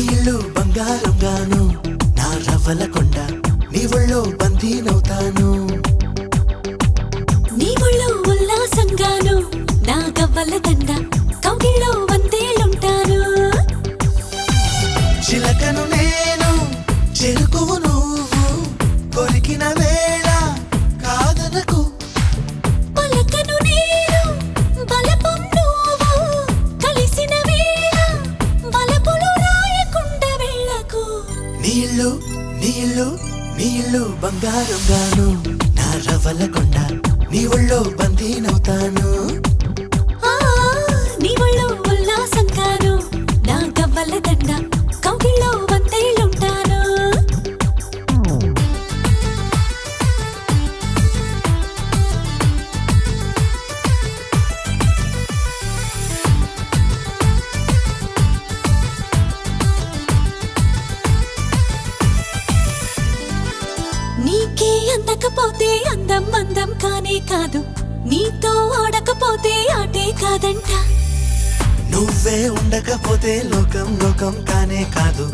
ఇల్లు బంగారం గాను నా రవ్వల కొండ నీ ఒళ్ళో బందీనవుతాను నీ ఒళ్ళో ఉల్లాసంగాను నా గవ్వల దండ కౌగిల్లో వందేలుంటాను చిలకను నేను చెరుకువు నువ్వు కొరికిన వేళ కాదనకు పలకను నేను బలపం నువ్వు కలిసిన వేళ బలపులు రాయకుండా వెళ్ళకు నీళ్ళు నీళ్ళు నీళ్ళు బంగారం గాను నా రవ్వల కొండ నీ ఒళ్ళో బందీనవుతాను ఆ నీ ఒళ్ళో ఉల్లాసంగాను నా గవ్వల దండ కౌగిల్లో వందేలుంటాను నీకే అందకపోతే అందం అందం కానే కాదు నీతో ఆడకపోతే ఆటే కాదంట నువ్వే ఉండకపోతే లోకం లోకం కానే కాదు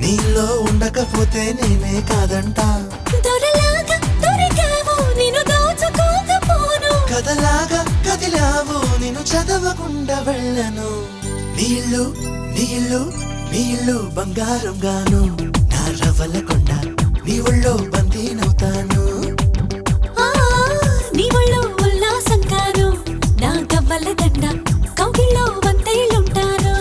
నీలో ఉండకపోతే నేనే కాదంట దొరలాగా దొరికావు నిన్ను దోచుకోకపోను కథలాగా కదిలావు నిన్ను చదవకుండా వెళ్ళను నీళ్ళు నీళ్ళు నీళ్ళు బంగారం గాను నా రవ్వల కొండ నీ ఒళ్ళో బందీనవుతాను ఆ నీ ఒళ్ళో ఉల్లాసంగాను నా గవ్వల దండ కౌగిల్లో వందేలుంటాను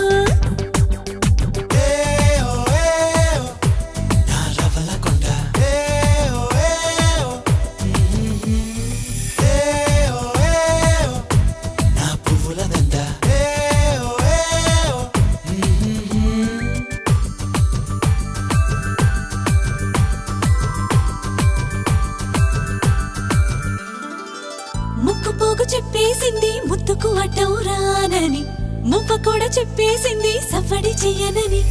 నా రవ్వల కొండ నా పువ్వుల దండ ముక్కు పోగు చెప్పేసింది ముత్తుకు అడ్డం రానని మువ్వ కూడా చెప్పేసింది సవ్వడి చెయ్యనని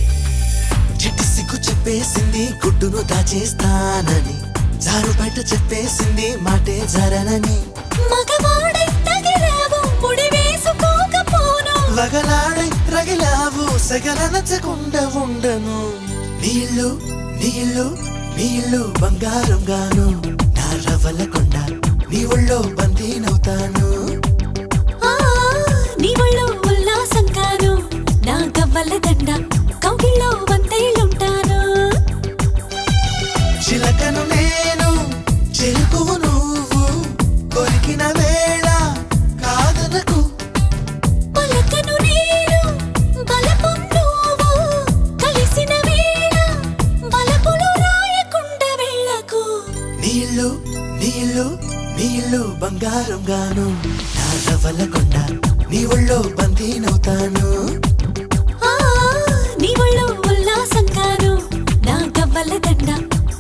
చిట్టి సిగ్గు చెప్పేసింది గుడ్డును దాచేస్తానని జారు బయట చెప్పేసింది మాటే జరనని మగవాడై తగిలావు ముడి వేసుకోకపోను వగలాడై రగిలావు సగల నచ్చకుండా ఉండను నీళ్ళు నీళ్ళు నీళ్ళు బంగారం గాను నా రవ్వల కొండ నీ ఒళ్ళో బందీనవుతాను ఆ నీ ఒళ్ళో ఉల్లాసంగాను నా గవ్వల దండ కౌగిల్లో వందేలుంటాను చిలకను నేను చెరుకువు నువ్వు కొరికిన వేళ కాదనకు పలకను నేను బలపం నువ్వు కలిసిన వేళ బలపులు రాయకుండా వెళ్ళకు నీళ్ళు నీళ్ళు నీళ్ళు బంగారం గాను నా రవ్వల కొండ నీ ఒళ్ళో బందీనవుతాను ఆ నీ ఒళ్ళో ఉల్లాసంగాను నా గవ్వల దండ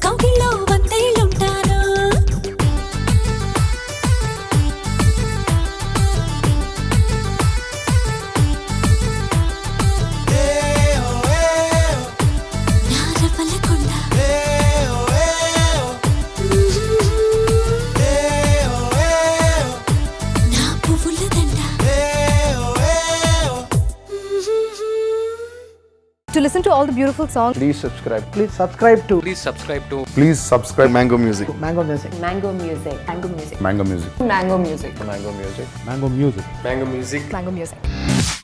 కౌగిల్లో వందేలుంటాను నా రవ్వల కొండ నా పువ్వుల దండ To listen to all the beautiful songs, Please subscribe. Please subscribe to Please subscribe Mango Music. Mango Music. Mango Music, Mango Music, Mango Music. Mango Music, Mango Music. Mango Music. Mango Music. Mango Music.